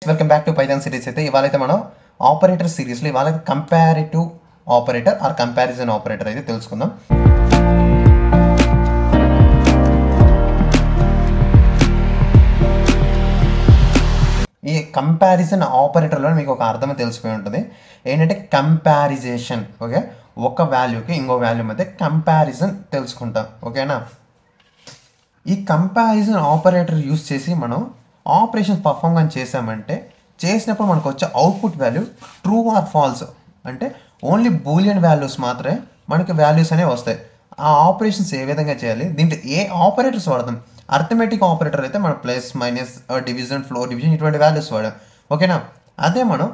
Welcome back to Python series. అయితే ఇవాళైతే మనం ఆపరేటర్ సిరీస్లో ఇవాళ comparative operator or comparison operator అయితే తెలుసుకుందాం. ఈ కంపారిజన్ ఆపరేటర్లో మీకు ఒక అర్థం తెలిసిపోయి ఉంటుంది. ఏంటంటే కంపారిజేషన్. ఓకే, ఒక వాల్యూకి ఇంకో వాల్యూ మధ్య కంపారిజన్ తెలుసుకుంటాం. ఓకేనా? ఈ కంపారిజన్ ఆపరేటర్ యూస్ చేసి మనం ఆపరేషన్ పర్ఫామ్ కానీ చేసామంటే చేసినప్పుడు మనకు వచ్చే output value true or false అంటే ఓన్లీ బూలియన్ వాల్యూస్ మాత్రమే మనకి వాల్యూస్ అనేవి వస్తాయి. ఆ ఆపరేషన్స్ ఏ విధంగా చేయాలి, దీంట్లో ఏ ఆపరేటర్స్ వాడదాం? అర్థమెటిక్ ఆపరేటర్ అయితే మనం plus minus division floor division ఇటువంటి వాల్యూస్ వాడాం. ఓకేనా? అదే మనం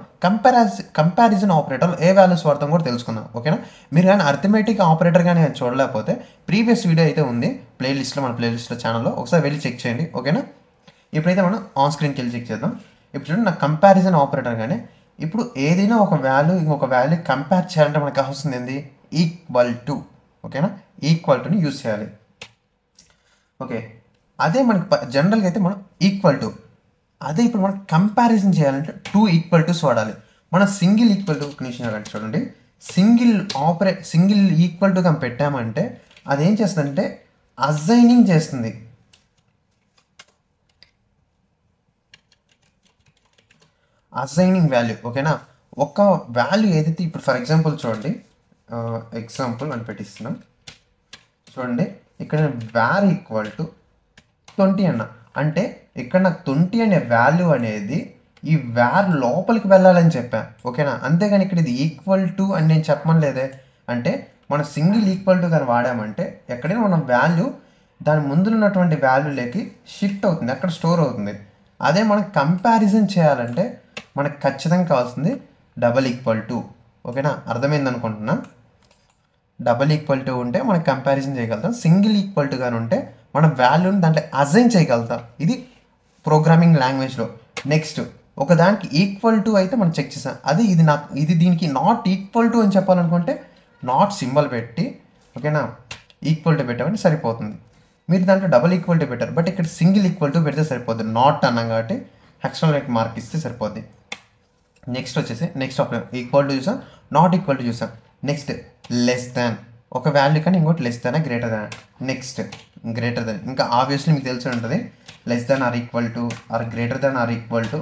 కంపారిజన్ ఆపరేటర్ ఏ వాల్యూస్ వాడతాం కూడా తెలుసుకుందాం. ఓకేనా? మీరు కానీ అర్థమెటిక్ ఆపరేటర్ కానీ చూడలేకపోతే ప్రీవియస్ వీడియో అయితే ఉంది ప్లేలిస్ట్లో, మన ప్లేలిస్ట్లో ఛానల్లో ఒకసారి వెళ్ళి చెక్ చేయండి. ఓకేనా? ఇప్పుడైతే మనం ఆన్ స్క్రీన్కి వెళ్ళి చెక్ చేద్దాం. ఇప్పుడు చూడండి, నాకు కంపారిజన్ ఆపరేటర్ కానీ ఇప్పుడు ఏదైనా ఒక వాల్యూ ఇంకొక వాల్యూ కంపేర్ చేయాలంటే మనకు కావాల్సింది ఏంది? Equal to. ఓకేనా? ఈక్వల్ టుని యూజ్ చేయాలి. ఓకే, అదే మనకి జనరల్గా అయితే మనం ఈక్వల్ టు, అదే ఇప్పుడు మనం కంపారిజన్ చేయాలంటే టూ ఈక్వల్ టుస్ వాడాలి. మనం సింగిల్ ఈక్వల్ టు నిమిషం చూడండి, సింగిల్ ఈక్వల్ టు కానీ పెట్టామంటే అదేం చేస్తుందంటే అసైనింగ్ చేస్తుంది. Assigning value. ఓకేనా? ఒక వాల్యూ ఏదైతే ఇప్పుడు ఫర్ ఎగ్జాంపుల్ చూడండి, ఎగ్జాంపుల్ అని పెట్టిస్తున్నాం చూడండి, ఇక్కడ వార్ ఈక్వల్ టు 20 అన్న అంటే ఇక్కడ నాకు 20 అనే వాల్యూ అనేది ఈ వార్ లోపలికి వెళ్ళాలని చెప్పాను. ఓకేనా? అంతేగాని ఇక్కడ ఇది ఈక్వల్ టు అని నేను చెప్పమని లేదే. అంటే మనం సింగిల్ ఈక్వల్ టు కానీ వాడామంటే ఎక్కడైనా మనం వాల్యూ దాని ముందు ఉన్నటువంటి వాల్యూలోకి షిఫ్ట్ అవుతుంది, అక్కడ స్టోర్ అవుతుంది. అదే మనం కంపారిజన్ చేయాలంటే మనకు ఖచ్చితంగా కావాల్సింది డబల్ ఈక్వల్ టు. ఓకేనా? అర్థమైంది అనుకుంటున్నా. డబల్ ఈక్వల్ టు ఉంటే మనం కంపారిజన్ చేయగలుగుతాం. సింగిల్ ఈక్వల్ టు కానీ ఉంటే మన వాల్యూని దాంట్లో అసైన్ చేయగలుగుతాం. ఇది ప్రోగ్రామింగ్ లాంగ్వేజ్లో. నెక్స్ట్ ఒక దానికి ఈక్వల్ టు అయితే మనం చెక్ చేసాం. అది ఇది దీనికి నాట్ ఈక్వల్ టు అని చెప్పాలనుకుంటే నాట్ సింబల్ పెట్టి, ఓకేనా, ఈక్వల్ టు పెట్టామంటే సరిపోతుంది. మీరు దాంట్లో డబల్ ఈక్వల్ టు పెట్టారు, బట్ ఇక్కడ సింగిల్ ఈక్వల్ టు పెడితే సరిపోతుంది. నాట్ అన్నాం కాబట్టి ఎక్స్టర్నల్ మార్క్ ఇస్తే సరిపోద్ది. నెక్స్ట్ వచ్చేసి నెక్స్ట్ ఈక్వల్ టు చూసాం, నాట్ ఈక్వల్ టు చూసాం. నెక్స్ట్ లెస్ దాన్, ఒక వాల్యూ కానీ ఇంకోటి less than greater than. Next greater than, ఇంకా ఆబ్వియస్లీ మీకు తెలిసి ఉంటుంది less than or equal to or greater than or equal to.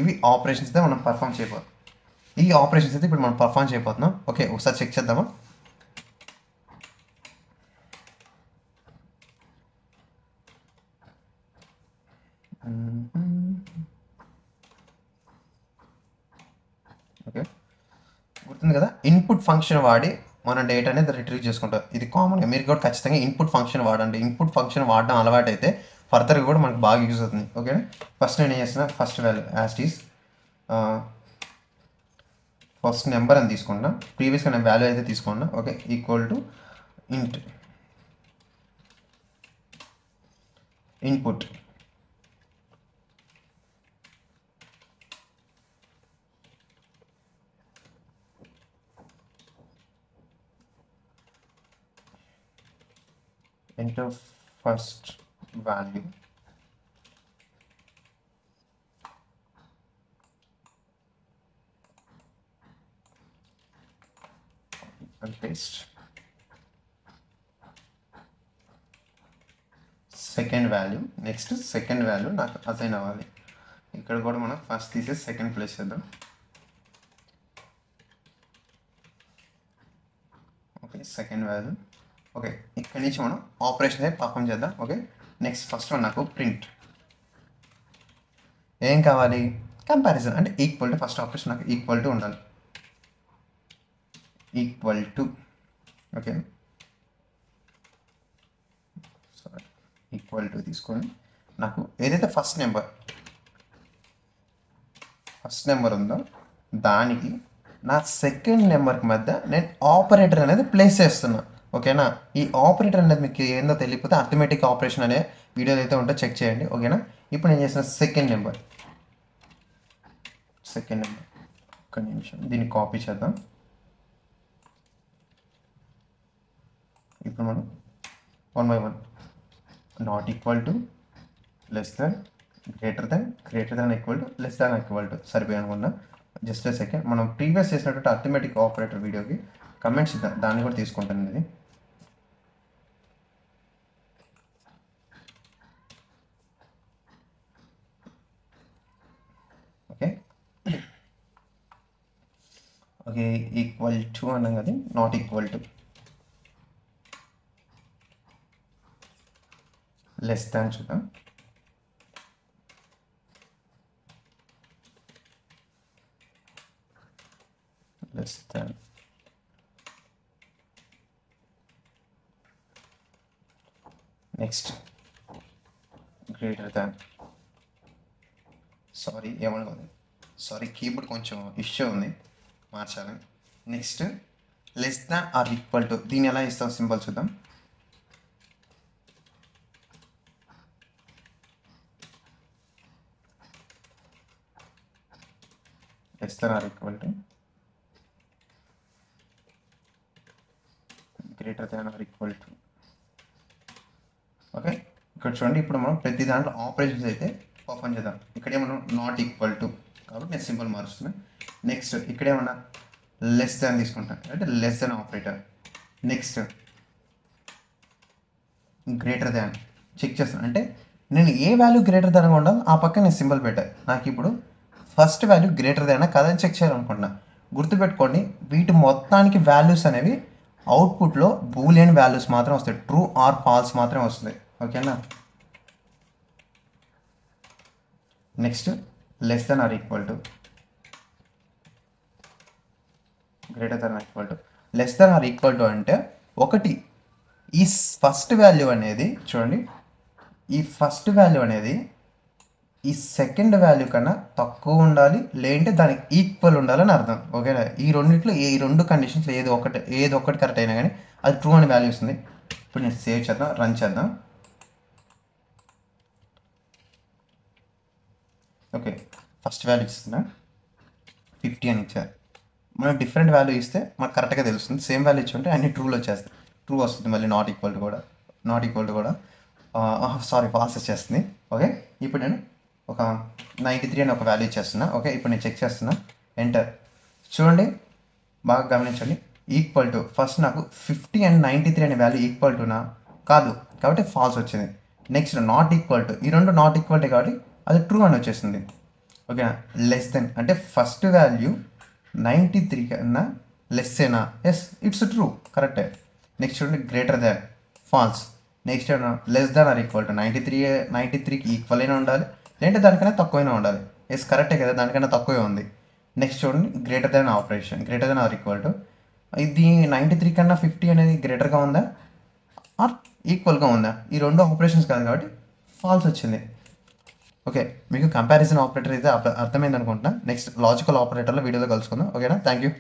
ఇవి ఆపరేషన్స్ అయితే మనం పర్ఫామ్ చేయబోతున్నాం. ఈ ఆపరేషన్స్ అయితే ఇప్పుడు మనం పర్ఫామ్ చేయబోతున్నాం. ఓకే, ఒకసారి చెక్ చేద్దామా? ఓకే, గుర్తుంది కదా, ఇన్పుట్ ఫంక్షన్ వాడి మనం డేటా అనేది రిట్రీవ్ చేసుకుంటాం. ఇది కామన్గా మీరు కూడా ఖచ్చితంగా ఇన్పుట్ ఫంక్షన్ వాడండి. ఇన్పుట్ ఫంక్షన్ వాడడం అలవాటు అయితే ఫర్దర్గా కూడా మనకు బాగా యూజ్ అవుతుంది. ఓకే, ఫస్ట్ నేను ఏం చేస్తున్నా, first value as is first number అని తీసుకున్నా. ప్రీవియస్గా నేను వాల్యూ అయితే తీసుకున్నా. ఓకే, ఈక్వల్ టు ఇంట్ input. enter first value and paste. Second value, next second value నాకు అసైన్ అవ్వాలి. ఇక్కడ కూడా మనం ఫస్ట్ తీసేసి సెకండ్ ప్లేస్ చేద్దాం. Okay, second value. ఓకే, ఇక్కడ నుంచి మనం ఆపరేషన్ అయితే పర్ఫామ్ చేద్దాం. ఓకే, నెక్స్ట్ ఫస్ట్ వన్ నాకు ప్రింట్. ఏం కావాలి? కంపారిజన్ అంటే ఈక్వల్ టు. ఫస్ట్ ఆపరేషన్ నాకు ఈక్వల్ టు ఉండాలి. Equal to. Okay, sorry, equal to తీసుకొని నాకు ఏదైతే ఫస్ట్ నెంబర్ ఉందో దానికి నా సెకండ్ నెంబర్కి మధ్య నేను ఆపరేటర్ అనేది ప్లేస్ చేస్తున్నా. ఓకేనా? ఈ ఆపరేటర్ అనేది మీకు ఏందో తెలియకపోతే అర్థమెటిక్ ఆపరేషన్ అనే వీడియోలు అయితే ఉంటే చెక్ చేయండి. ఓకేనా? ఇప్పుడు నేను చేసిన సెకండ్ నెంబర్ ఒక్క నిమిషం దీన్ని కాపీ చేద్దాం. ఇప్పుడు మనం 1 by 1 not equal to, less than, greater than equal to less than equal to సరిపోయి అనుకున్నా. జస్ట్ సెకండ్, మనం ప్రీవియస్ చేసినటువంటి అర్థమెటిక్ ఆపరేటర్ వీడియోకి కమెంట్స్ ఇద్దాం, దాన్ని కూడా తీసుకుంటాను ఇది. ఓకే ఓకే ఈక్వల్ టు అన్నాం కదా, not equal to, less than చూద్దాం. Less than, next greater than, sorry ఏమనుకోండి, సారీ కీబోర్డ్ కొంచెం ఇష్యూ ఉంది, మార్చాలి. Next less than or equal to, దీన్ని ఎలా ఇస్తాం సింబల్ చూద్దాం. Less than or equal to greater than or equal to. Okay, ఇక్కడ చూడండి, ఇప్పుడు మనం ప్రతి దాంట్లో ఆపరేషన్స్ అయితే పర్ఫామ్ చేద్దాం. ఇక్కడేమన్నా నాట్ ఈక్వల్ టు కాబట్టి నేను సింబల్ మారుస్తున్నాను. నెక్స్ట్ ఇక్కడేమన్నా లెస్ దాన్ తీసుకుంటాను అంటే less than operator. Next greater than check చేస్తాను, అంటే నేను ఏ వాల్యూ గ్రేటర్ దాన్గా ఉండాలి ఆ పక్క నేను సింబల్ పెట్టాను. నాకు ఇప్పుడు ఫస్ట్ వాల్యూ గ్రేటర్ దాన్ కదని చెక్ చేయాలనుకుంటున్నా. గుర్తుపెట్టుకోండి, వీటి మొత్తానికి వాల్యూస్ అనేవి అవుట్పుట్లో బూలియన్ వాల్యూస్ మాత్రం వస్తాయి, ట్రూ ఆర్ ఫాల్స్ మాత్రమే వస్తుంది. ఓకేనా. Next less than or equal to greater than or equal to. Less than or equal to అంటే ఒకటి, ఈ ఫస్ట్ వాల్యూ అనేది చూడండి, ఈ ఫస్ట్ వాల్యూ అనేది ఈ సెకండ్ వాల్యూ కన్నా తక్కువ ఉండాలి, లేదంటే దానికి ఈక్వల్ ఉండాలని అర్థం. ఓకేనా. ఈ రెండింటిలో ఈ రెండు కండిషన్స్ ఏది ఒక్కటి కరెక్ట్ అయినా కానీ అది ట్రూ అని వాల్యూ వస్తుంది. ఇప్పుడు నేను సేవ్ చేద్దాం, రన్ చేద్దాం. ఓకే, ఫస్ట్ వాల్యూ ఇస్తున్నా 50 అని ఇచ్చారు. మనం డిఫరెంట్ వాల్యూ ఇస్తే మనకు కరెక్ట్గా తెలుస్తుంది. సేమ్ వాల్యూ ఇచ్చి ఉంటే అన్ని ట్రూలో వచ్చేస్తాయి, ట్రూ వస్తుంది. మళ్ళీ నాట్ ఈక్వల్ టు కూడా సారీ ఫాల్స్ వచ్చేస్తుంది. ఓకే, ఇప్పుడు నేను ఒక 93 అని ఒక వాల్యూ ఇచ్చేస్తున్నా. ఓకే, ఇప్పుడు నేను చెక్ చేస్తున్నా, ఎంటర్. చూడండి, బాగా గమనించండి, ఈక్వల్ టు ఫస్ట్ నాకు 50 అండ్ 93 అనే వాల్యూ ఈక్వల్ టునా కాదు కాబట్టి ఫాల్స్ వచ్చింది. నెక్స్ట్ నాట్ ఈక్వల్ టు, ఈ రెండు నాట్ ఈక్వల్ టు కాబట్టి అది ట్రూ అని వచ్చేసింది. ఓకేనా. లెస్ దెన్ అంటే ఫస్ట్ వాల్యూ 93 కన్నా లెస్ ఏనా, ఎస్ ఇట్స్ ట్రూ, కరెక్టే. నెక్స్ట్ చూడండి, greater than, false. Next less than or equal to 93కి ఈక్వల్ అయినా ఉండాలి, లేదంటే దానికన్నా తక్కువైనా ఉండాలి. ఎస్ కరెక్టే కదా, దానికన్నా తక్కువే ఉంది. నెక్స్ట్ చూడండి, greater than operation, greater than or equal to, ఇది 93 కన్నా 50 అనేది గ్రేటర్గా ఉందా ఆర్ ఈక్వల్గా ఉందా, ఈ రెండు ఆపరేషన్స్ కాదు కాబట్టి ఫాల్స్ వచ్చింది. ఓకే, మీకు కంపారిజన్ ఆపరేటర్ అయితే అర్థమైంది అనుకుంటున్నా. నెక్స్ట్ లాజికల్ ఆపరేటర్లో వీడియోలో కలుసుకుందాం. ఓకేనా, థ్యాంక్ యూ.